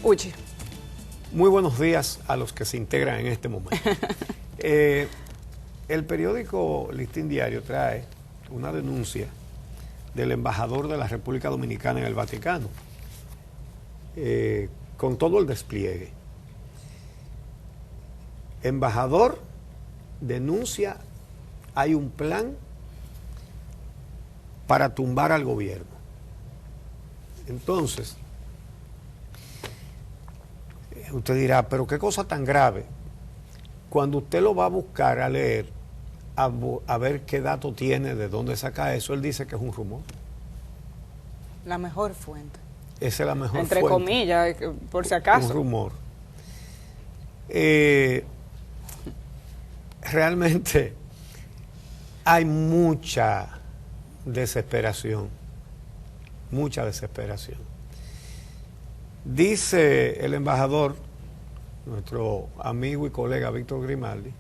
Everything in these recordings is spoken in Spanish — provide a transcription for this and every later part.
Uchi. Muy buenos días a los que se integran en este momento. El periódico Listín Diario trae una denuncia del embajador de la República Dominicana en el Vaticano, con todo el despliegue. Embajador denuncia, hay un plan para tumbar al gobierno. Entonces, usted dirá, pero qué cosa tan grave. Cuando usted lo va a buscar, a leer, a ver qué dato tiene, de dónde saca eso, él dice que es un rumor. La mejor fuente. Esa es la mejor Entre fuente. comillas, por si acaso. Un rumor. Realmente hay mucha desesperación. Mucha desesperación. Dice el embajador, nuestro amigo y colega Víctor Grimaldi,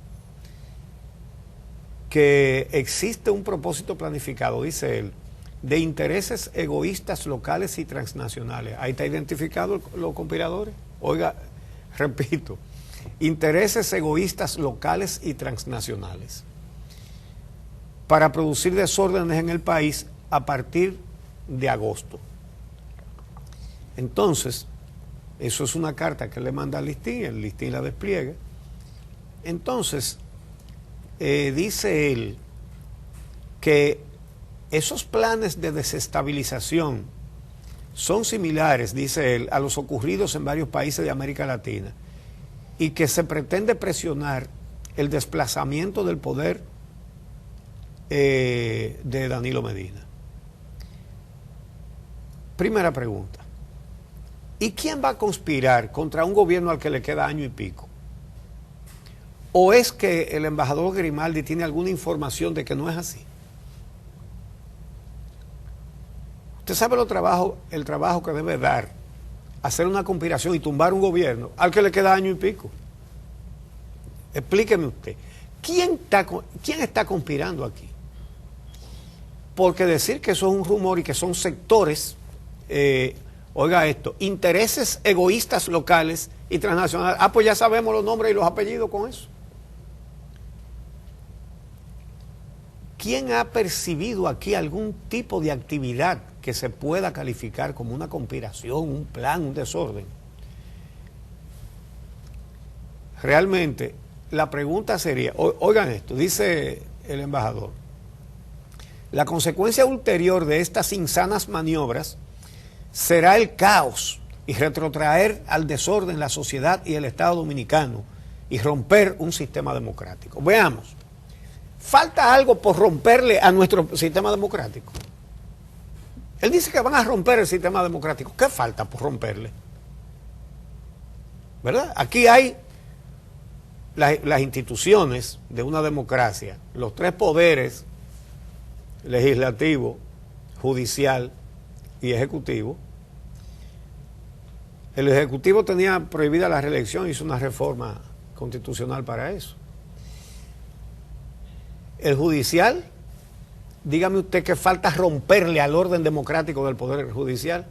que existe un propósito planificado, dice él, de intereses egoístas locales y transnacionales. Ahí está identificado los conspiradores. Oiga, repito, intereses egoístas locales y transnacionales para producir desórdenes en el país a partir de agosto. Entonces, eso es una carta que le manda al Listín, el Listín la despliega. Entonces, dice él que esos planes de desestabilización son similares, dice él, a los ocurridos en varios países de América Latina y que se pretende presionar el desplazamiento del poder de Danilo Medina. Primera pregunta. ¿Y quién va a conspirar contra un gobierno al que le queda año y pico? ¿O es que el embajador Grimaldi tiene alguna información de que no es así? Usted sabe el trabajo que debe dar hacer una conspiración y tumbar un gobierno al que le queda año y pico. Explíqueme usted. ¿Quién está conspirando aquí? Porque decir que eso es un rumor y que son sectores... oiga esto, intereses egoístas locales y transnacionales. Ah, pues ya sabemos los nombres y los apellidos con eso. ¿Quién ha percibido aquí algún tipo de actividad que se pueda calificar como una conspiración, un plan, un desorden? Realmente, la pregunta sería, oigan esto, dice el embajador, la consecuencia ulterior de estas insanas maniobras será el caos y retrotraer al desorden la sociedad y el Estado dominicano y romper un sistema democrático. Veamos, falta algo por romperle a nuestro sistema democrático. Él dice que van a romper el sistema democrático. ¿Qué falta por romperle? ¿Verdad? Aquí hay las instituciones de una democracia, los tres poderes, legislativo, judicial y ejecutivo. El ejecutivo tenía prohibida la reelección, hizo una reforma constitucional para eso. El judicial, dígame usted que falta romperle al orden democrático del poder judicial.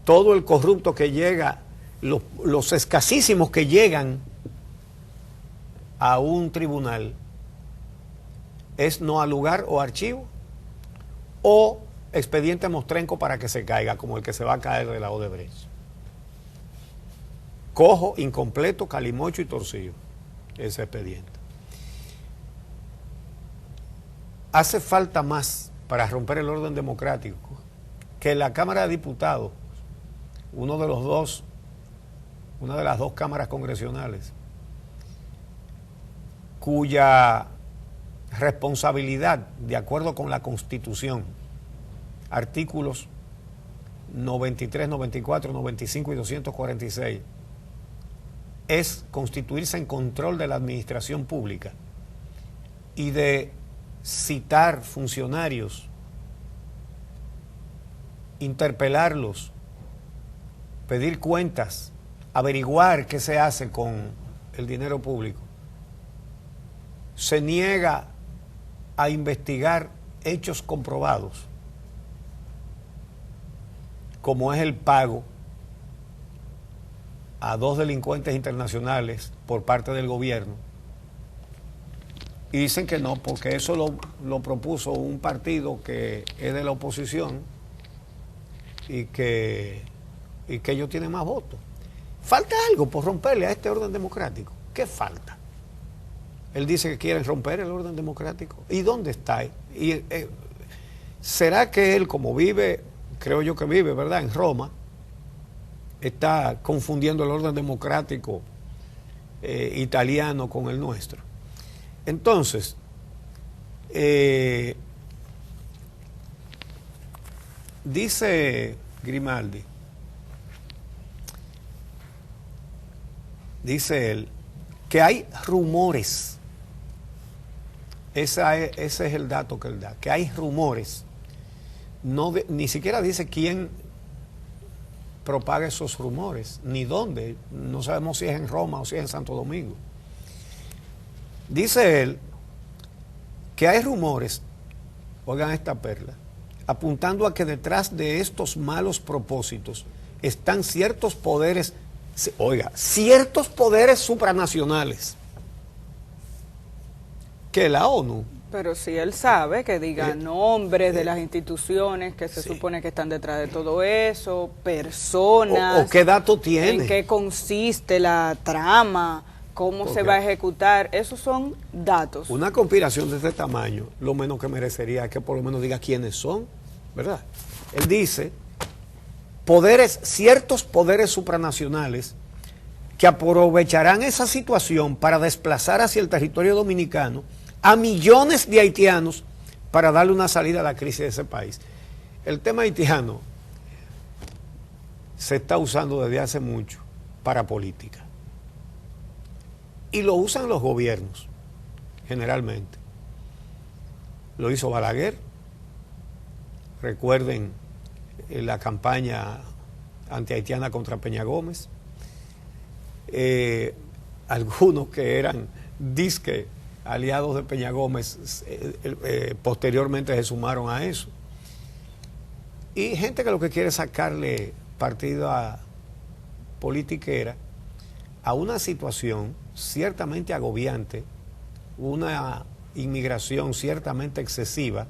Todo el corrupto que llega, los escasísimos que llegan a un tribunal, es no al lugar o archivo o expediente mostrenco para que se caiga, como el que se va a caer de la Odebrecht. Cojo, incompleto, calimocho y torcido ese expediente. Hace falta más para romper el orden democrático que la Cámara de Diputados, una de las dos cámaras congresionales, cuya responsabilidad, de acuerdo con la Constitución, artículos 93, 94, 95 y 246, es constituirse en control de la administración pública y de citar funcionarios, interpelarlos, pedir cuentas, averiguar qué se hace con el dinero público. Se niega a investigar hechos comprobados, como es el pago a 2 delincuentes internacionales por parte del gobierno. Y dicen que no, porque eso lo propuso un partido que es de la oposición y que ellos tienen más votos. Falta algo por romperle a este orden democrático. ¿Qué falta? Él dice que quieren romper el orden democrático. ¿Y dónde está? ¿Será que él, como vive, creo yo que vive, ¿verdad?, en Roma, está confundiendo el orden democrático italiano con el nuestro? Entonces, dice Grimaldi, dice él, que hay rumores, ese es el dato que él da, que hay rumores, ni siquiera dice quién propaga esos rumores, ni dónde, no sabemos si es en Roma o si es en Santo Domingo. Dice él que hay rumores, oigan esta perla, apuntando a que detrás de estos malos propósitos están ciertos poderes, ciertos poderes supranacionales, que la ONU. Pero si él sabe que diga nombres de las instituciones que se supone que están detrás de todo eso, personas. ¿O qué dato tiene? ¿En qué consiste la trama? ¿Cómo se va a ejecutar? Esos son datos. Una conspiración de este tamaño, lo menos que merecería es que por lo menos diga quiénes son, ¿verdad? Él dice, ciertos poderes supranacionales que aprovecharán esa situación para desplazar hacia el territorio dominicano a millones de haitianos para darle una salida a la crisis de ese país. El tema haitiano se está usando desde hace mucho para política. Y lo usan los gobiernos, generalmente. Lo hizo Balaguer. Recuerden la campaña antihaitiana contra Peña Gómez. Algunos que eran disque aliados de Peña Gómez posteriormente se sumaron a eso. Y gente que lo que quiere es sacarle partido a politiquera a una situación ciertamente agobiante, una inmigración ciertamente excesiva,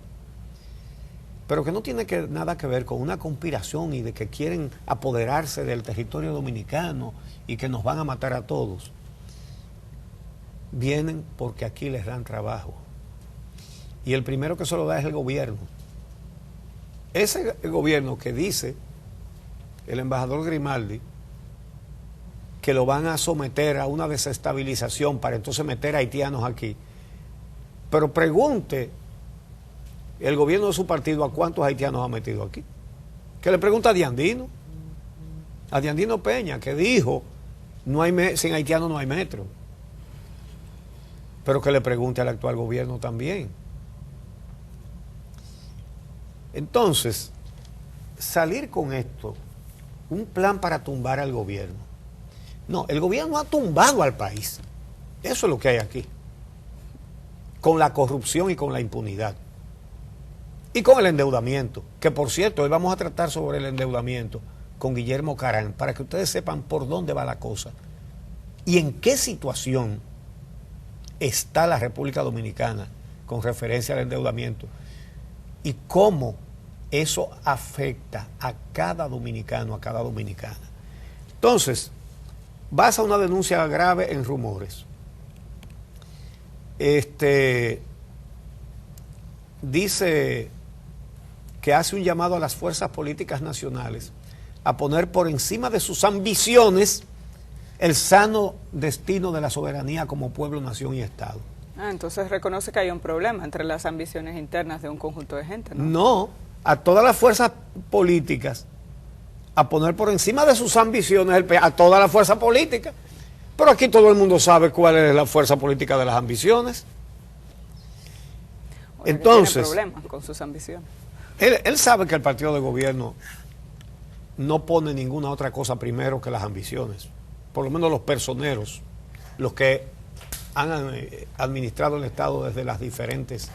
pero que no tiene nada que ver con una conspiración y de que quieren apoderarse del territorio dominicano y que nos van a matar a todos. Vienen porque aquí les dan trabajo. Y el primero que se lo da es el gobierno. Ese gobierno que dice el embajador Grimaldi que lo van a someter a una desestabilización para entonces meter a haitianos aquí. Pero pregunte el gobierno de su partido a cuántos haitianos ha metido aquí. Que le pregunta a Diandino Peña, que dijo, sin haitianos no hay metro. Pero que le pregunte al actual gobierno también. Entonces, salir con esto, un plan para tumbar al gobierno. No, el gobierno ha tumbado al país. Eso es lo que hay aquí. Con la corrupción y con la impunidad. Y con el endeudamiento. Que por cierto, hoy vamos a tratar sobre el endeudamiento con Guillermo Carán, para que ustedes sepan por dónde va la cosa. Y en qué situación está la República Dominicana con referencia al endeudamiento. Y cómo eso afecta a cada dominicano, a cada dominicana. Entonces, basa una denuncia grave en rumores. Dice que hace un llamado a las fuerzas políticas nacionales a poner por encima de sus ambiciones el sano destino de la soberanía como pueblo, nación y Estado. Entonces reconoce que hay un problema entre las ambiciones internas de un conjunto de gente, ¿no? No, a todas las fuerzas políticas a poner por encima de sus ambiciones a toda la fuerza política. Pero aquí todo el mundo sabe cuál es la fuerza política de las ambiciones. Entonces, tiene problemas con sus ambiciones. Él sabe que el partido de gobierno no pone ninguna otra cosa primero que las ambiciones. Por lo menos los personeros, los que han administrado el Estado desde las diferentes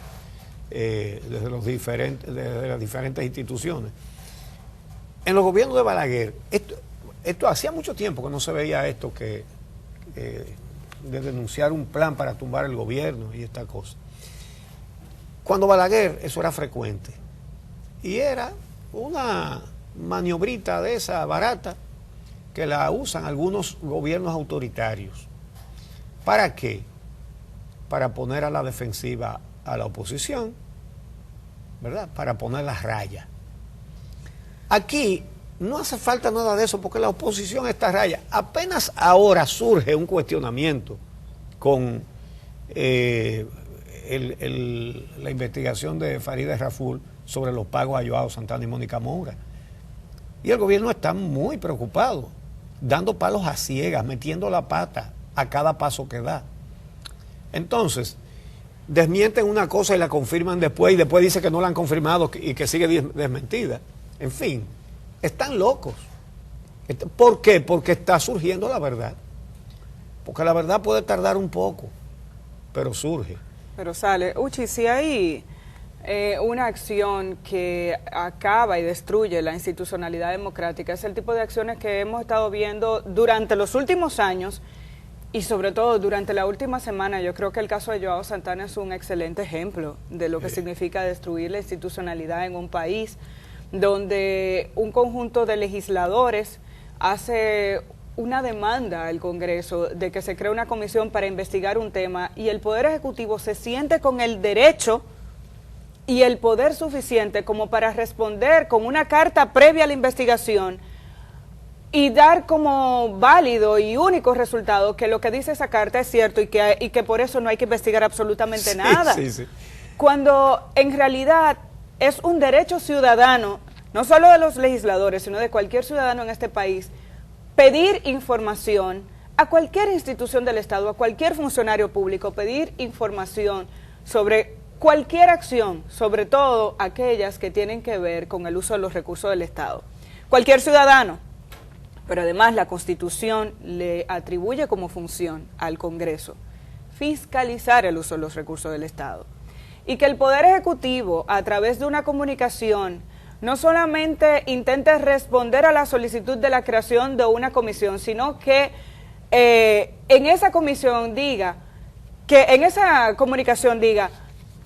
instituciones. En los gobiernos de Balaguer, esto hacía mucho tiempo que no se veía esto de denunciar un plan para tumbar el gobierno y esta cosa. Cuando Balaguer, eso era frecuente. Y era una maniobrita de esa barata que la usan algunos gobiernos autoritarios. ¿Para qué? Para poner a la defensiva a la oposición, ¿verdad? Para poner las rayas. Aquí no hace falta nada de eso porque la oposición está a raya. Apenas ahora surge un cuestionamiento con la investigación de Farideh Raful sobre los pagos a Joao Santana y Mónica Moura. Y el gobierno está muy preocupado, dando palos a ciegas, metiendo la pata a cada paso que da. Entonces, desmienten una cosa y la confirman después, y después dice que no la han confirmado y que sigue desmentida. En fin, están locos. ¿Por qué? Porque está surgiendo la verdad. Porque la verdad puede tardar un poco, pero surge. Pero sale. Uchi, si hay una acción que acaba y destruye la institucionalidad democrática, es el tipo de acciones que hemos estado viendo durante los últimos años y sobre todo durante la última semana. Yo creo que el caso de Joao Santana es un excelente ejemplo de lo que significa destruir la institucionalidad en un país donde un conjunto de legisladores hace una demanda al Congreso de que se cree una comisión para investigar un tema y el Poder Ejecutivo se siente con el derecho y el poder suficiente como para responder con una carta previa a la investigación y dar como válido y único resultado que lo que dice esa carta es cierto y que por eso no hay que investigar absolutamente nada. Sí. Cuando en realidad es un derecho ciudadano, no solo de los legisladores, sino de cualquier ciudadano en este país, pedir información a cualquier institución del Estado, a cualquier funcionario público, pedir información sobre cualquier acción, sobre todo aquellas que tienen que ver con el uso de los recursos del Estado. Cualquier ciudadano, pero además la Constitución le atribuye como función al Congreso fiscalizar el uso de los recursos del Estado. Y que el Poder Ejecutivo, a través de una comunicación, no solamente intente responder a la solicitud de la creación de una comisión, sino que en esa comisión diga, que en esa comunicación diga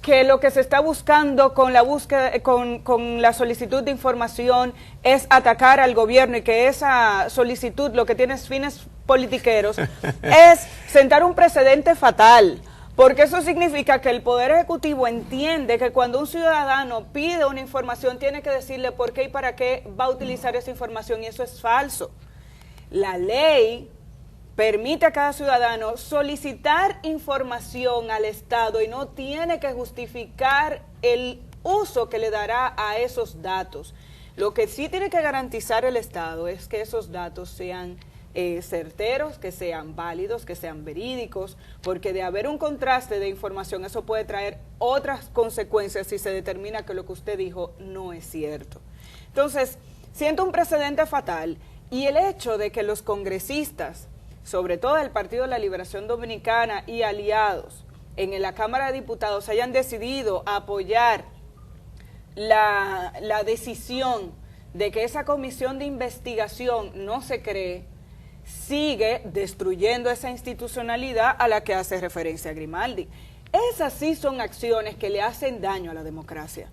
que lo que se está buscando con la búsqueda, con la solicitud de información es atacar al gobierno y que esa solicitud lo que tiene es fines politiqueros, es sentar un precedente fatal. Porque eso significa que el Poder Ejecutivo entiende que cuando un ciudadano pide una información tiene que decirle por qué y para qué va a utilizar esa información y eso es falso. La ley permite a cada ciudadano solicitar información al Estado y no tiene que justificar el uso que le dará a esos datos. Lo que sí tiene que garantizar el Estado es que esos datos sean certeros, que sean válidos, que sean verídicos, porque de haber un contraste de información eso puede traer otras consecuencias si se determina que lo que usted dijo no es cierto. Entonces, siento un precedente fatal y el hecho de que los congresistas, sobre todo el Partido de la Liberación Dominicana y aliados en la Cámara de Diputados hayan decidido apoyar la decisión de que esa comisión de investigación no se cree, sigue destruyendo esa institucionalidad a la que hace referencia Grimaldi. Esas sí son acciones que le hacen daño a la democracia.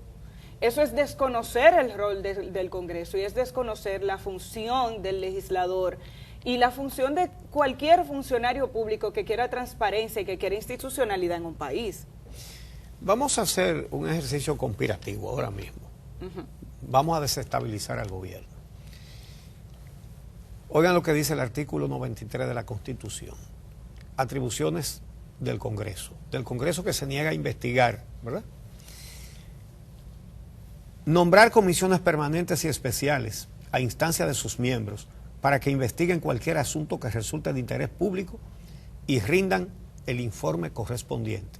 Eso es desconocer el rol del Congreso y es desconocer la función del legislador y la función de cualquier funcionario público que quiera transparencia y que quiera institucionalidad en un país. Vamos a hacer un ejercicio conspirativo ahora mismo. Vamos a desestabilizar al gobierno. Oigan lo que dice el artículo 93 de la Constitución. Atribuciones del Congreso que se niega a investigar, ¿verdad? Nombrar comisiones permanentes y especiales a instancia de sus miembros para que investiguen cualquier asunto que resulte de interés público y rindan el informe correspondiente.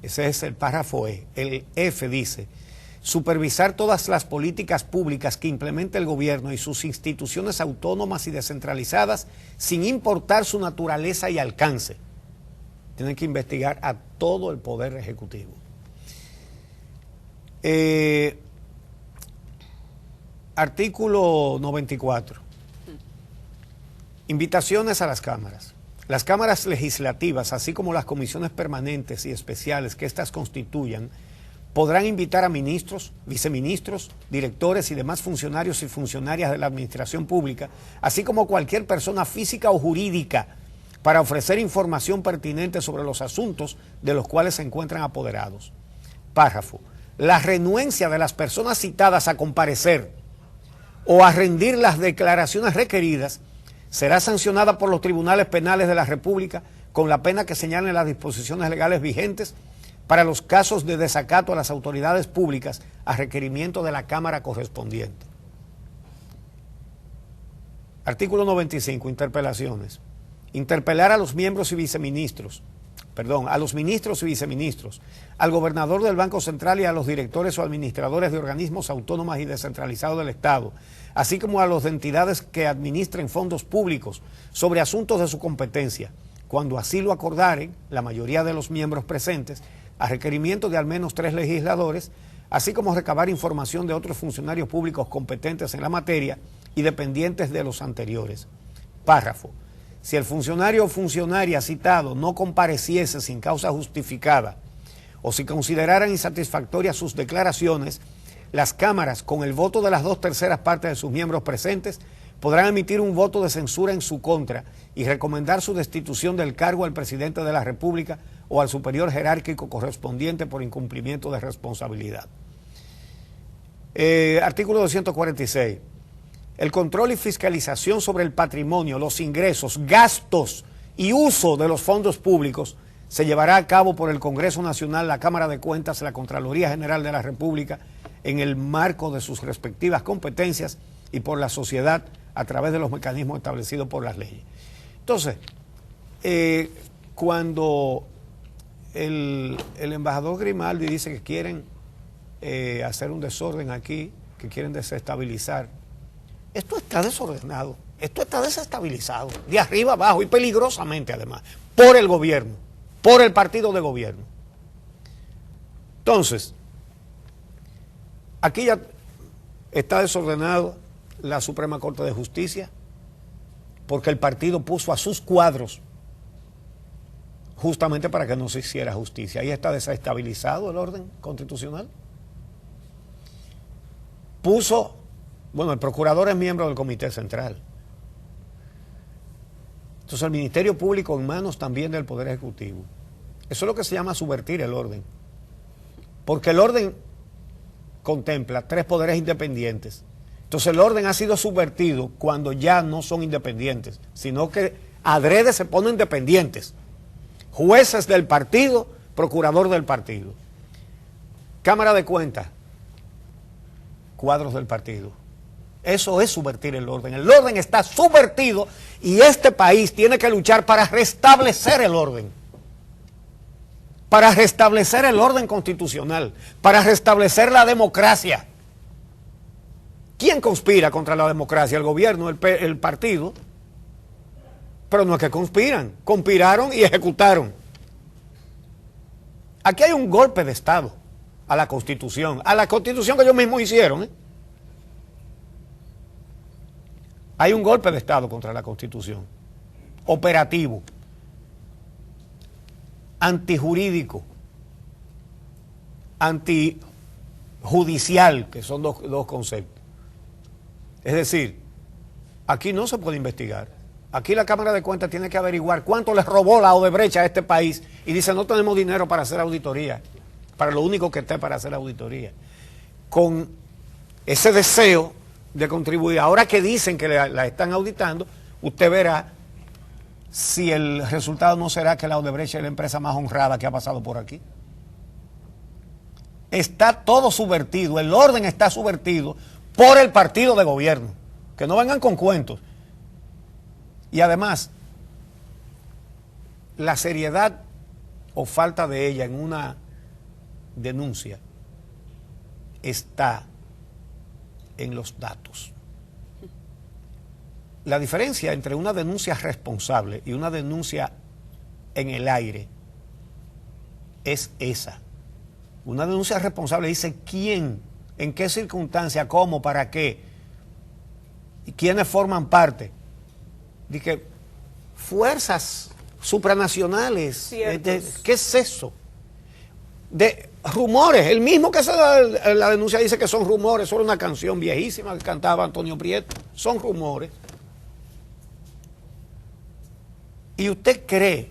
Ese es el párrafo E. El F dice: supervisar todas las políticas públicas que implemente el gobierno y sus instituciones autónomas y descentralizadas sin importar su naturaleza y alcance. Tienen que investigar a todo el Poder Ejecutivo. Artículo 94. Invitaciones a las cámaras. Las cámaras legislativas, así como las comisiones permanentes y especiales que éstas constituyan, podrán invitar a ministros, viceministros, directores y demás funcionarios y funcionarias de la administración pública, así como cualquier persona física o jurídica, para ofrecer información pertinente sobre los asuntos de los cuales se encuentran apoderados. Párrafo. La renuencia de las personas citadas a comparecer o a rendir las declaraciones requeridas será sancionada por los tribunales penales de la República con la pena que señalen las disposiciones legales vigentes para los casos de desacato a las autoridades públicas a requerimiento de la Cámara correspondiente. Artículo 95, interpelaciones. Interpelar a los miembros y viceministros, a los ministros y viceministros, al gobernador del Banco Central y a los directores o administradores de organismos autónomos y descentralizados del Estado, así como a las entidades que administren fondos públicos sobre asuntos de su competencia, cuando así lo acordaren la mayoría de los miembros presentes, a requerimiento de al menos 3 legisladores, así como recabar información de otros funcionarios públicos competentes en la materia y dependientes de los anteriores. Párrafo. Si el funcionario o funcionaria citado no compareciese sin causa justificada o si consideraran insatisfactorias sus declaraciones, las cámaras, con el voto de las 2/3 partes de sus miembros presentes, podrán emitir un voto de censura en su contra y recomendar su destitución del cargo al presidente de la República o al superior jerárquico correspondiente por incumplimiento de responsabilidad. Artículo 246. El control y fiscalización sobre el patrimonio, los ingresos, gastos y uso de los fondos públicos se llevará a cabo por el Congreso Nacional, la Cámara de Cuentas, la Contraloría General de la República, en el marco de sus respectivas competencias y por la sociedad a través de los mecanismos establecidos por las leyes. Entonces, cuando el embajador Grimaldi dice que quieren hacer un desorden aquí, que quieren desestabilizar, esto está desordenado, esto está desestabilizado, de arriba abajo y peligrosamente además, por el gobierno, por el partido de gobierno. Entonces, aquí ya está desordenado la Suprema Corte de Justicia porque el partido puso a sus cuadros justamente para que no se hiciera justicia. Ahí está desestabilizado el orden constitucional. El procurador es miembro del Comité Central. Entonces el Ministerio Público en manos también del Poder Ejecutivo. Eso es lo que se llama subvertir el orden. Porque el orden contempla 3 poderes independientes. Entonces el orden ha sido subvertido cuando ya no son independientes, sino que adrede se ponen dependientes. Jueces del partido, procurador del partido. Cámara de Cuentas, cuadros del partido. Eso es subvertir el orden. El orden está subvertido y este país tiene que luchar para restablecer el orden. Para restablecer el orden constitucional, para restablecer la democracia. ¿Quién conspira contra la democracia? El gobierno, el partido. Pero no es que conspiran, conspiraron y ejecutaron. Aquí hay un golpe de Estado a la Constitución que ellos mismos hicieron. Hay un golpe de Estado contra la Constitución, operativo, antijurídico, antijudicial, que son dos conceptos. Es decir, aquí no se puede investigar. Aquí la Cámara de Cuentas tiene que averiguar cuánto les robó la Odebrecht a este país y dice no tenemos dinero para hacer auditoría, para lo único que esté para hacer auditoría. Con ese deseo de contribuir, ahora que dicen que la están auditando, usted verá si el resultado no será que la Odebrecht es la empresa más honrada que ha pasado por aquí. Está todo subvertido, el orden está subvertido por el partido de gobierno. Que no vengan con cuentos. Y además, la seriedad o falta de ella en una denuncia está en los datos. La diferencia entre una denuncia responsable y una denuncia en el aire es esa. Una denuncia responsable dice quién, en qué circunstancia, cómo, para qué, y quiénes forman parte. de que fuerzas supranacionales, ¿qué es eso? De rumores, el mismo que hace la denuncia dice que son rumores, solo una canción viejísima que cantaba Antonio Prieto, son rumores. ¿Y usted cree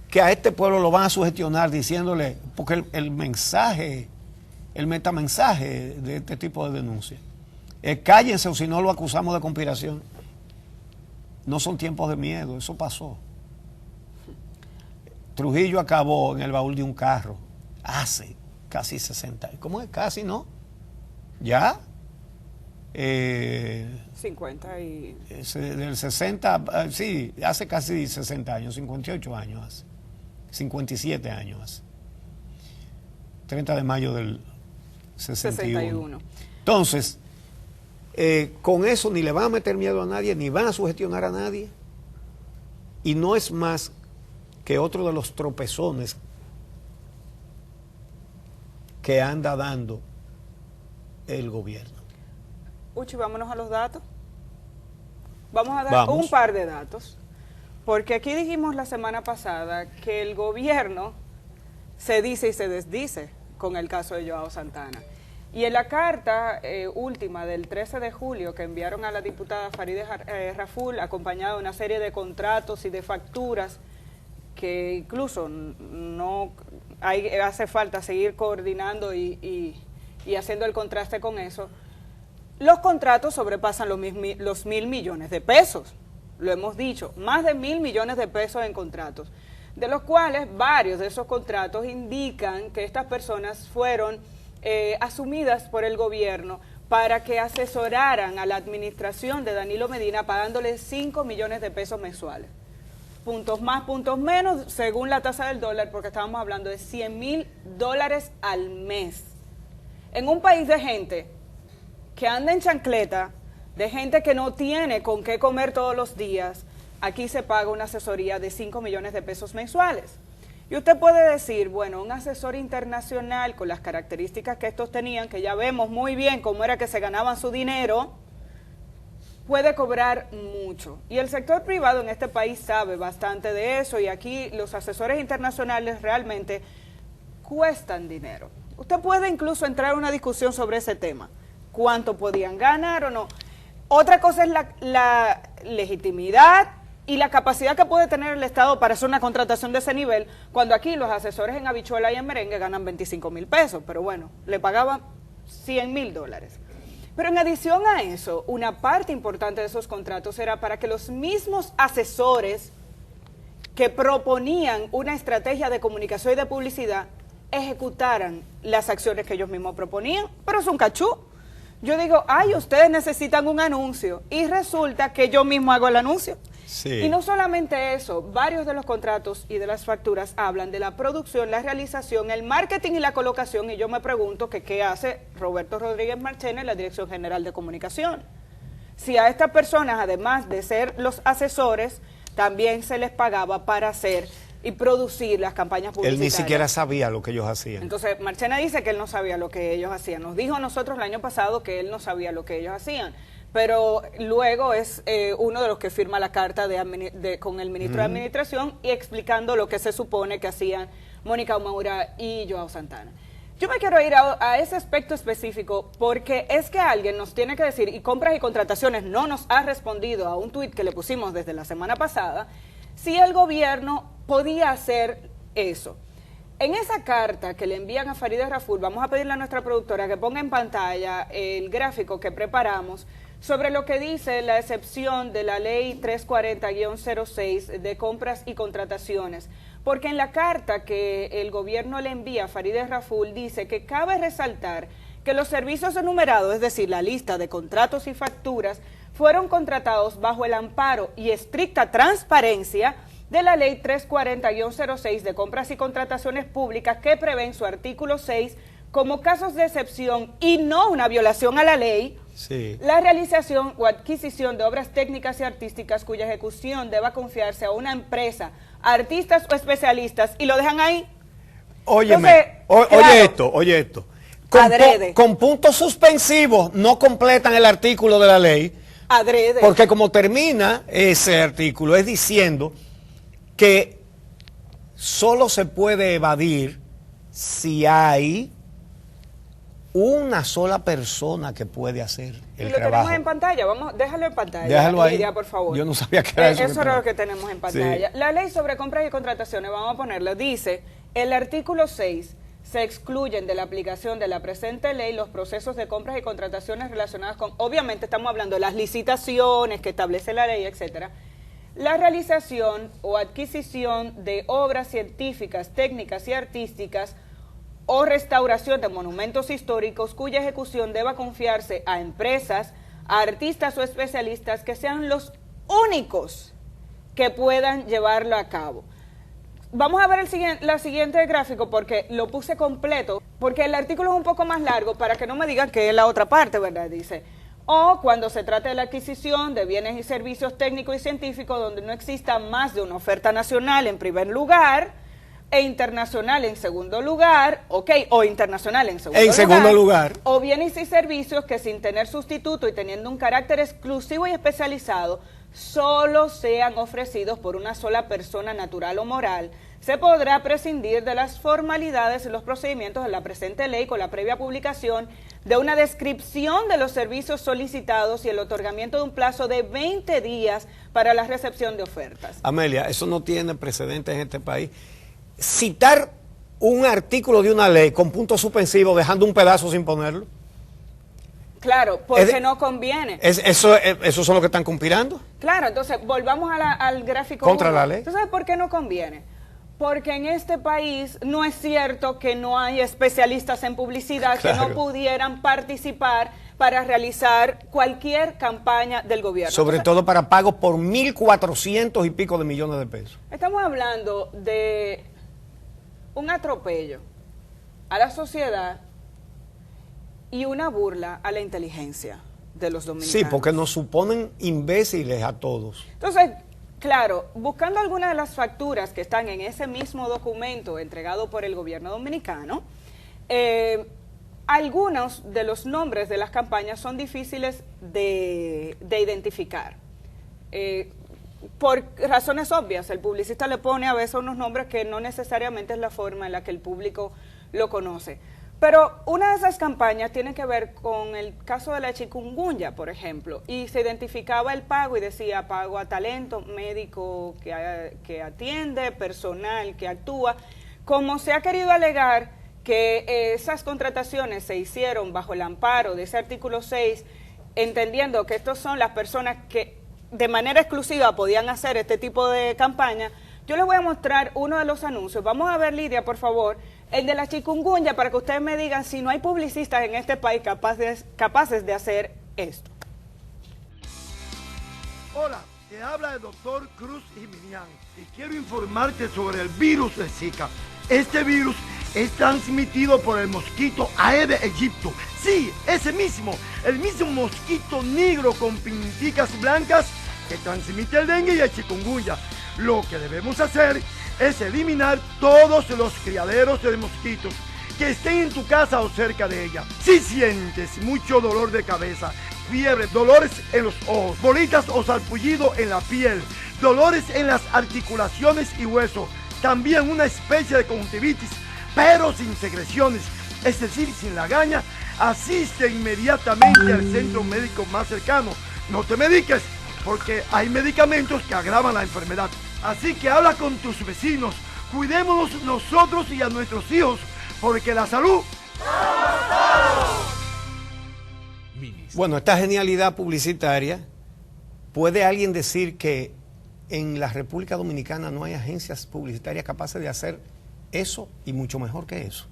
que a este pueblo lo van a sugestionar diciéndole, porque el mensaje, el metamensaje de este tipo de denuncias es cállense o si no lo acusamos de conspiración? No son tiempos de miedo, eso pasó. Trujillo acabó en el baúl de un carro hace casi 60 años. ¿Cómo es? Casi, ¿no? ¿Ya? 50 y... Del 60, sí, hace casi 60 años, 58 años hace. 57 años hace. 30 de mayo del 61. Entonces, con eso ni le van a meter miedo a nadie, ni van a sugestionar a nadie. Y no es más que otro de los tropezones que anda dando el gobierno. Uchi, vámonos a los datos. Vamos a dar un par de datos. Porque aquí dijimos la semana pasada que el gobierno se dice y se desdice con el caso de Joao Santana. Y en la carta última del 13 de julio que enviaron a la diputada Farideh Raful, acompañada de una serie de contratos y de facturas, que incluso no hace falta seguir coordinando y haciendo el contraste con eso, los contratos sobrepasan los 1.000 millones de pesos. Lo hemos dicho, más de 1.000 millones de pesos en contratos, de los cuales varios de esos contratos indican que estas personas fueron asumidas por el gobierno para que asesoraran a la administración de Danilo Medina pagándole 5 millones de pesos mensuales. Puntos más, puntos menos, según la tasa del dólar, porque estábamos hablando de $100,000 al mes. En un país de gente que anda en chancleta, de gente que no tiene con qué comer todos los días, aquí se paga una asesoría de 5 millones de pesos mensuales. Y usted puede decir, bueno, un asesor internacional con las características que estos tenían, que ya vemos muy bien cómo era que se ganaban su dinero, puede cobrar mucho. Y el sector privado en este país sabe bastante de eso, y aquí los asesores internacionales realmente cuestan dinero. Usted puede incluso entrar a una discusión sobre ese tema, cuánto podían ganar o no. Otra cosa es la legitimidad y la capacidad que puede tener el Estado para hacer una contratación de ese nivel, cuando aquí los asesores en habichuela y en merengue ganan 25,000 pesos, pero bueno, le pagaban $100,000. Pero en adición a eso, una parte importante de esos contratos era para que los mismos asesores que proponían una estrategia de comunicación y de publicidad ejecutaran las acciones que ellos mismos proponían, pero es un cachú. Yo digo, ay, ustedes necesitan un anuncio, y resulta que yo mismo hago el anuncio. Sí. Y no solamente eso, varios de los contratos y de las facturas hablan de la producción, la realización, el marketing y la colocación, y yo me pregunto que qué hace Roberto Rodríguez Marchena en la Dirección General de Comunicación. Si a estas personas, además de ser los asesores, también se les pagaba para hacer y producir las campañas publicitarias. Él ni siquiera sabía lo que ellos hacían. Entonces, Marchena dice que él no sabía lo que ellos hacían. Nos dijo a nosotros el año pasado que él no sabía lo que ellos hacían. Pero luego es uno de los que firma la carta con el ministro de Administración y explicando lo que se supone que hacían Mónica Maura y Joao Santana. Yo me quiero ir a ese aspecto específico porque es que alguien nos tiene que decir, y Compras y Contrataciones no nos ha respondido a un tuit que le pusimos desde la semana pasada, si el gobierno podía hacer eso. En esa carta que le envían a Farideh Raful, vamos a pedirle a nuestra productora que ponga en pantalla el gráfico que preparamos sobre lo que dice la excepción de la ley 340-06 de compras y contrataciones, porque en la carta que el gobierno le envía a Farideh Raful dice que cabe resaltar que los servicios enumerados, es decir, la lista de contratos y facturas, fueron contratados bajo el amparo y estricta transparencia de la ley 340-06 de compras y contrataciones públicas, que prevé en su artículo 6 como casos de excepción y no una violación a la ley, sí, la realización o adquisición de obras técnicas y artísticas cuya ejecución deba confiarse a una empresa, artistas o especialistas, y lo dejan ahí. Óyeme, oye esto. Con puntos suspensivos no completan el artículo de la ley, adrede. Porque como termina ese artículo es diciendo que solo se puede evadir si hay una sola persona que puede hacer el y lo trabajo. tenemos en pantalla, vamos, déjalo en pantalla. Déjalo ahí. Lidia, por favor. Yo no sabía que era eso. Eso era lo que tenemos en pantalla. Sí. La ley sobre compras y contrataciones, vamos a ponerlo, dice, el artículo 6, se excluyen de la aplicación de la presente ley los procesos de compras y contrataciones relacionados con, obviamente estamos hablando de las licitaciones que establece la ley, etcétera, la realización o adquisición de obras científicas, técnicas y artísticas o restauración de monumentos históricos cuya ejecución deba confiarse a empresas, a artistas o especialistas que sean los únicos que puedan llevarlo a cabo. Vamos a ver la siguiente gráfico porque lo puse completo, porque el artículo es un poco más largo para que no me digan que es la otra parte, ¿verdad? Dice, o cuando se trate de la adquisición de bienes y servicios técnicos y científicos donde no exista más de una oferta nacional en primer lugar, e internacional en segundo lugar, o internacional en segundo lugar, o bienes y servicios que sin tener sustituto y teniendo un carácter exclusivo y especializado, solo sean ofrecidos por una sola persona natural o moral, se podrá prescindir de las formalidades y los procedimientos de la presente ley con la previa publicación de una descripción de los servicios solicitados y el otorgamiento de un plazo de 20 días para la recepción de ofertas. Amelia, eso no tiene precedentes en este país. Citar un artículo de una ley con punto suspensivo dejando un pedazo sin ponerlo. Claro, porque no conviene. ¿Eso son los que están conspirando? Claro, entonces volvamos al gráfico contra 1. la ley. ¿Tú sabes por qué no conviene? Porque en este país no es cierto que no hay especialistas en publicidad que no pudieran participar para realizar cualquier campaña del gobierno. Sobre todo para pagos por 1.400 y pico de millones de pesos. Estamos hablando de un atropello a la sociedad y una burla a la inteligencia de los dominicanos. Sí, porque nos suponen imbéciles a todos. Entonces, claro, buscando algunas de las facturas que están en ese mismo documento entregado por el gobierno dominicano, algunos de los nombres de las campañas son difíciles de identificar. Por razones obvias, el publicista le pone a veces unos nombres que no necesariamente es la forma en la que el público lo conoce. Pero una de esas campañas tiene que ver con el caso de la chikungunya, por ejemplo, y se identificaba el pago y decía pago a talento, médico que atiende, personal que actúa. Como se ha querido alegar que esas contrataciones se hicieron bajo el amparo de ese artículo 6, entendiendo que estos son las personas que de manera exclusiva podían hacer este tipo de campaña, yo les voy a mostrar uno de los anuncios. Vamos a ver, Lidia, por favor, el de la chikungunya, para que ustedes me digan si no hay publicistas en este país capaces de hacer esto. Hola, te habla el doctor Cruz Jiminián y quiero informarte sobre el virus de Zika. Este virus es transmitido por el mosquito Aedes aegypti. Sí, ese mismo, el mismo mosquito negro con pinticas blancas que transmite el dengue y el chikungunya. Lo que debemos hacer es eliminar todos los criaderos de mosquitos que estén en tu casa o cerca de ella. Si sientes mucho dolor de cabeza, fiebre, dolores en los ojos, bolitas o sarpullido en la piel, dolores en las articulaciones y huesos, también una especie de conjuntivitis, pero sin secreciones, es decir, sin lagaña, asiste inmediatamente al centro médico más cercano. No te mediques, porque hay medicamentos que agravan la enfermedad. Así que habla con tus vecinos, cuidémonos nosotros y a nuestros hijos, porque la salud... Bueno, esta genialidad publicitaria, ¿puede alguien decir que en la República Dominicana no hay agencias publicitarias capaces de hacer eso y mucho mejor que eso?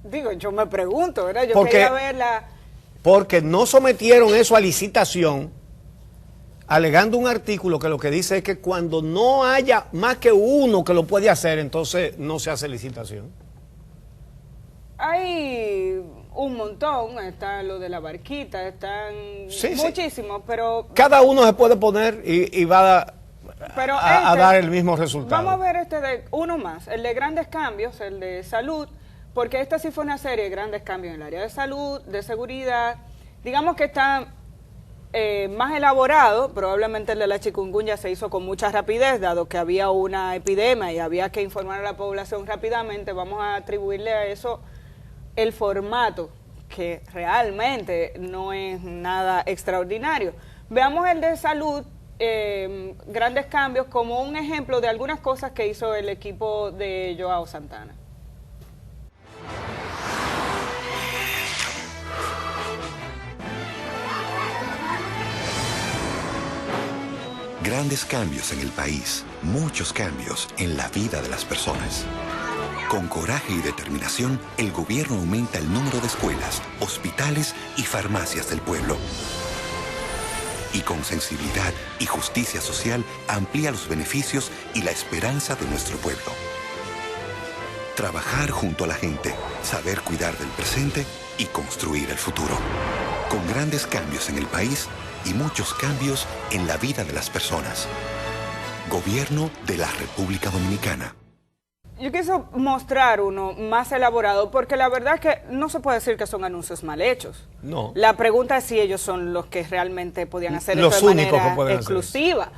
Digo, yo me pregunto, ¿verdad? Yo quería ver porque no sometieron eso a licitación, alegando un artículo que lo que dice es que cuando no haya más que uno que lo puede hacer, entonces no se hace licitación. Hay un montón, está lo de la barquita, están muchísimos, pero... Cada uno se puede poner y va a dar el mismo resultado. Vamos a ver uno más, el de grandes cambios, el de salud, porque esta sí fue una serie de grandes cambios en el área de salud, de seguridad. Digamos que está más elaborado, probablemente el de la chikungunya se hizo con mucha rapidez, dado que había una epidemia y había que informar a la población rápidamente. Vamos a atribuirle a eso el formato, que realmente no es nada extraordinario. Veamos el de salud, grandes cambios, como un ejemplo de algunas cosas que hizo el equipo de Joao Santana. Grandes cambios en el país, muchos cambios en la vida de las personas. Con coraje y determinación, el gobierno aumenta el número de escuelas, hospitales y farmacias del pueblo. Y con sensibilidad y justicia social, amplía los beneficios y la esperanza de nuestro pueblo. Trabajar junto a la gente, saber cuidar del presente y construir el futuro. Con grandes cambios en el país y muchos cambios en la vida de las personas. Gobierno de la República Dominicana. Yo quise mostrar uno más elaborado porque la verdad es que no se puede decir que son anuncios mal hechos. No. La pregunta es si ellos son los que realmente podían hacer Los esto de únicos manera que pueden exclusiva.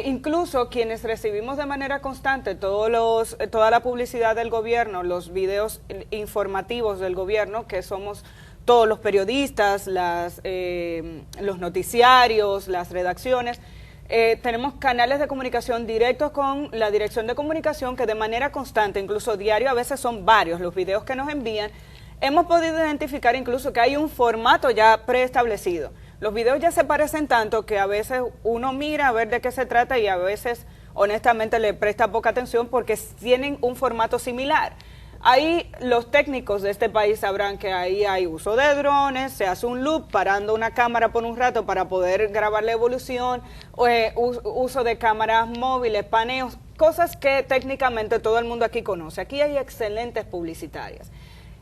Incluso quienes recibimos de manera constante toda la publicidad del gobierno, los videos informativos del gobierno, que somos todos los periodistas, los noticiarios, las redacciones, tenemos canales de comunicación directos con la dirección de comunicación que de manera constante, incluso diario, a veces son varios los videos que nos envían. Hemos podido identificar incluso que hay un formato ya preestablecido. Los videos ya se parecen tanto que a veces uno mira a ver de qué se trata y a veces honestamente le presta poca atención porque tienen un formato similar. Ahí los técnicos de este país sabrán que ahí hay uso de drones, se hace un loop parando una cámara por un rato para poder grabar la evolución, uso de cámaras móviles, paneos, cosas que técnicamente todo el mundo aquí conoce. Aquí hay excelentes publicitarias.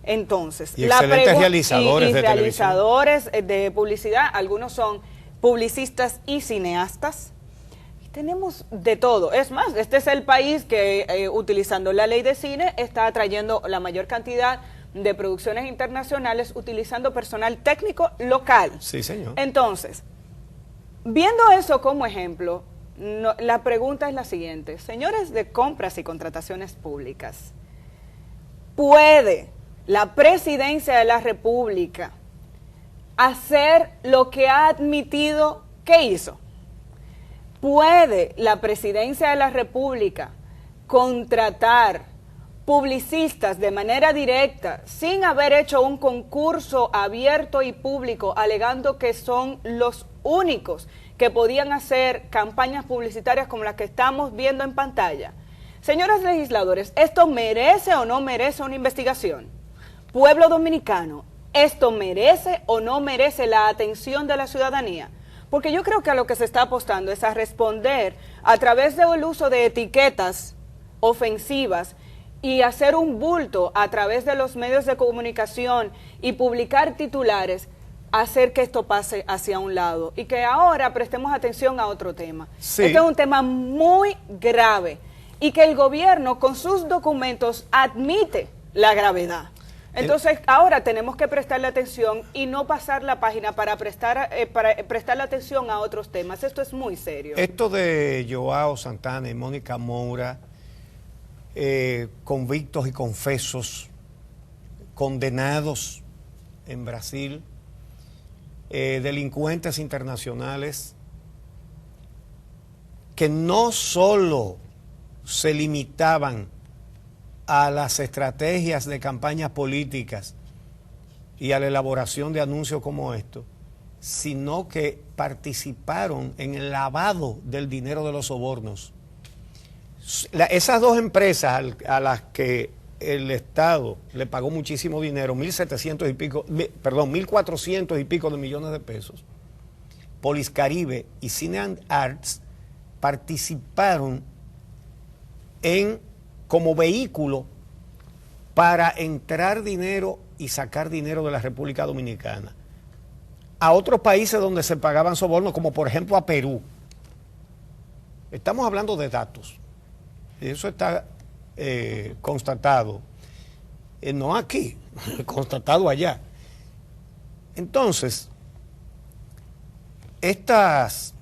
Entonces, y excelentes realizadores de realizadores de publicidad, algunos son publicistas y cineastas. Tenemos de todo. Es más, este es el país que, utilizando la ley de cine, está atrayendo la mayor cantidad de producciones internacionales utilizando personal técnico local. Sí, señor. Entonces, viendo eso como ejemplo, la pregunta es la siguiente. Señores de compras y contrataciones públicas, ¿puede la Presidencia de la República hacer lo que ha admitido que hizo? ¿Puede la Presidencia de la República contratar publicistas de manera directa sin haber hecho un concurso abierto y público alegando que son los únicos que podían hacer campañas publicitarias como las que estamos viendo en pantalla? Señores legisladores, ¿esto merece o no merece una investigación? Pueblo dominicano, ¿esto merece o no merece la atención de la ciudadanía? Porque yo creo que a lo que se está apostando es a responder a través del uso de etiquetas ofensivas y hacer un bulto a través de los medios de comunicación y publicar titulares, hacer que esto pase hacia un lado y que ahora prestemos atención a otro tema. Sí. Este es un tema muy grave y que el gobierno con sus documentos admite la gravedad. Entonces, ahora tenemos que prestarle atención y no pasar la página para prestarle atención a otros temas. Esto es muy serio. Esto de Joao Santana y Mónica Moura, convictos y confesos, condenados en Brasil, delincuentes internacionales, que no solo se limitaban a las estrategias de campañas políticas y a la elaboración de anuncios como estos, sino que participaron en el lavado del dinero de los sobornos. Esas dos empresas a las que el Estado le pagó muchísimo dinero, 1.400 y pico de millones de pesos, Poliscaribe y Cine Arts participaron como vehículo para entrar dinero y sacar dinero de la República Dominicana a otros países donde se pagaban sobornos, como por ejemplo a Perú. Estamos hablando de datos. Y eso está constatado, no aquí, constatado allá. Entonces, esto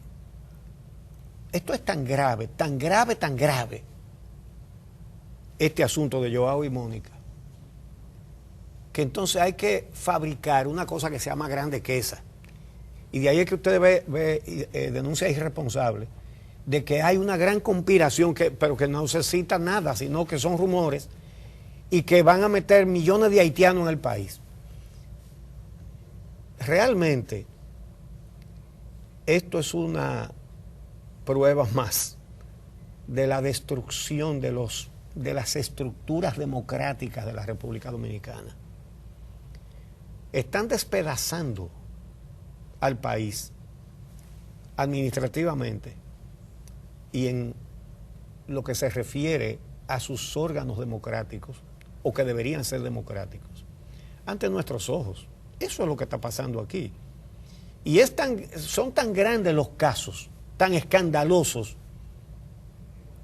es tan grave, tan grave, tan grave, este asunto de Joao y Mónica, que entonces hay que fabricar una cosa que se llama grande quesa. Y de ahí es que usted denuncia irresponsable de que hay una gran conspiración, pero que no se cita nada, sino que son rumores, y que van a meter millones de haitianos en el país. Realmente, esto es una prueba más de la destrucción de las estructuras democráticas de la República Dominicana. Están despedazando al país administrativamente y en lo que se refiere a sus órganos democráticos, o que deberían ser democráticos, ante nuestros ojos. Eso es lo que está pasando aquí. Y son tan grandes los casos, tan escandalosos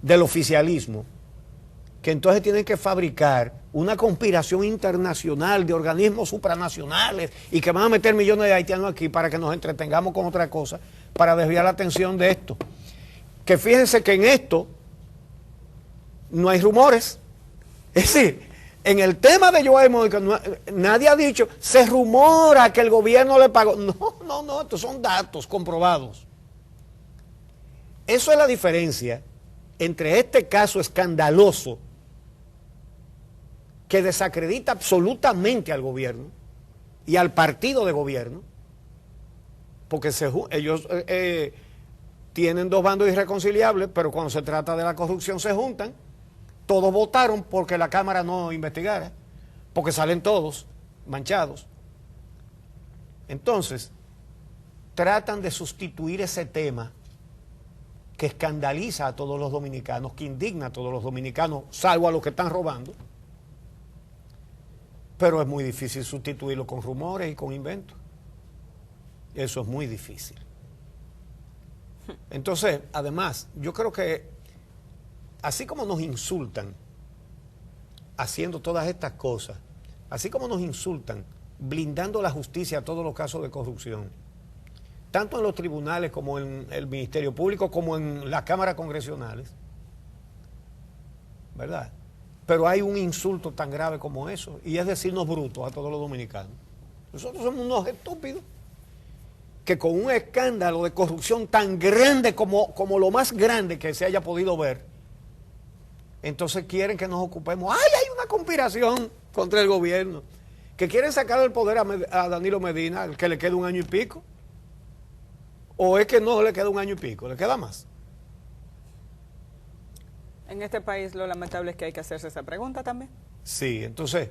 del oficialismo, que entonces tienen que fabricar una conspiración internacional de organismos supranacionales y que van a meter millones de haitianos aquí para que nos entretengamos con otra cosa, para desviar la atención de esto. Que fíjense que en esto no hay rumores. Es decir, en el tema de Joao y Mónica, nadie ha dicho, se rumora que el gobierno le pagó. No, estos son datos comprobados. Eso es la diferencia entre este caso escandaloso que desacredita absolutamente al gobierno y al partido de gobierno, porque ellos tienen dos bandos irreconciliables, pero cuando se trata de la corrupción se juntan. Todos votaron porque la Cámara no investigara, porque salen todos manchados. Entonces, tratan de sustituir ese tema que escandaliza a todos los dominicanos, que indigna a todos los dominicanos, salvo a los que están robando. Pero es muy difícil sustituirlo con rumores y con inventos. Eso es muy difícil. Entonces, además, yo creo que así como nos insultan haciendo todas estas cosas, así como nos insultan blindando la justicia a todos los casos de corrupción, tanto en los tribunales como en el Ministerio Público, como en las cámaras congresionales, ¿verdad? Pero hay un insulto tan grave como eso, y es decirnos brutos a todos los dominicanos. Nosotros somos unos estúpidos que con un escándalo de corrupción tan grande como lo más grande que se haya podido ver, entonces quieren que nos ocupemos. ¡Ay, hay una conspiración contra el gobierno! Que quieren sacar del poder a Danilo Medina, al que le queda 1 año y pico. ¿O es que no le queda 1 año y pico? ¿Le queda más? En este país lo lamentable es que hay que hacerse esa pregunta también. Sí, entonces,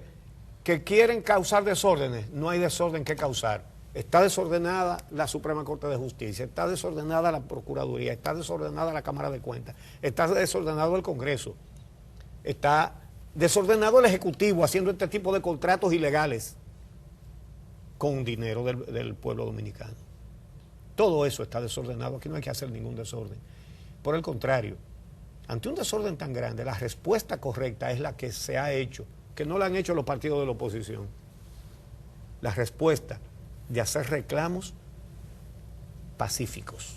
que quieren causar desórdenes. No hay desorden que causar. Está desordenada la Suprema Corte de Justicia, está desordenada la Procuraduría, está desordenada la Cámara de Cuentas, está desordenado el Congreso. Está desordenado el Ejecutivo haciendo este tipo de contratos ilegales con dinero del pueblo dominicano. Todo eso está desordenado. Aquí no hay que hacer ningún desorden. Por el contrario, ante un desorden tan grande, la respuesta correcta es la que se ha hecho, que no la han hecho los partidos de la oposición. La respuesta de hacer reclamos pacíficos.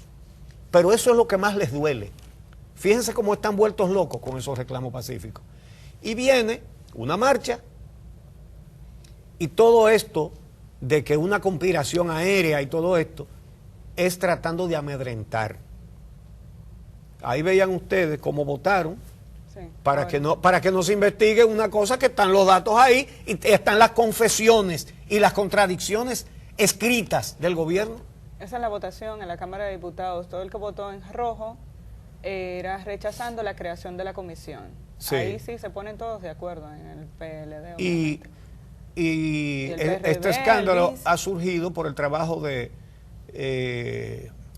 Pero eso es lo que más les duele. Fíjense cómo están vueltos locos con esos reclamos pacíficos. Y viene una marcha y todo esto de que una conspiración aérea y todo esto es tratando de amedrentar. Ahí veían ustedes cómo votaron, sí, para que no se investigue una cosa que están los datos ahí y están las confesiones y las contradicciones escritas del gobierno. Esa es la votación en la Cámara de Diputados. Todo el que votó en rojo era rechazando la creación de la comisión. Sí. Ahí sí se ponen todos de acuerdo en el PLD. Y este escándalo ha surgido por el trabajo de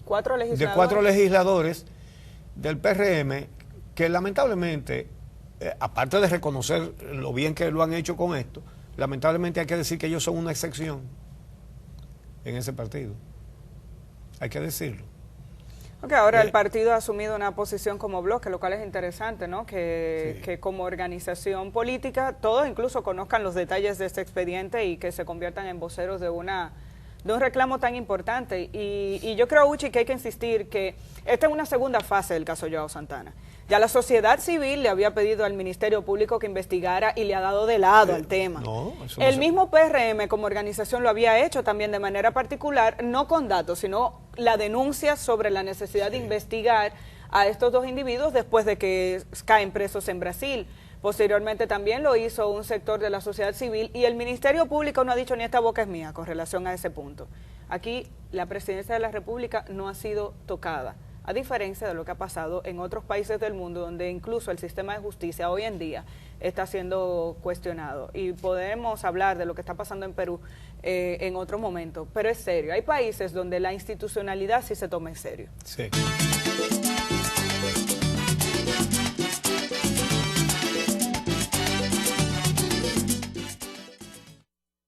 4 legisladores del PRM que lamentablemente, aparte de reconocer lo bien que lo han hecho con esto, lamentablemente hay que decir que ellos son una excepción en ese partido. Hay que decirlo. Okay, ahora el partido ha asumido una posición como bloque, lo cual es interesante, ¿no? Que como organización política todos incluso conozcan los detalles de este expediente y que se conviertan en voceros de una de un reclamo tan importante. Y yo creo, Uchi, que hay que insistir que esta es una segunda fase del caso Joao Santana. Ya la sociedad civil le había pedido al Ministerio Público que investigara y le ha dado de lado al tema. El mismo PRM como organización lo había hecho también de manera particular, no con datos, sino la denuncia sobre la necesidad de investigar a estos dos individuos después de que caen presos en Brasil. Posteriormente también lo hizo un sector de la sociedad civil y el Ministerio Público no ha dicho ni esta boca es mía con relación a ese punto. Aquí la Presidencia de la República no ha sido tocada, a diferencia de lo que ha pasado en otros países del mundo donde incluso el sistema de justicia hoy en día está siendo cuestionado. Y podemos hablar de lo que está pasando en Perú en otro momento, pero es serio. Hay países donde la institucionalidad sí se toma en serio. Sí.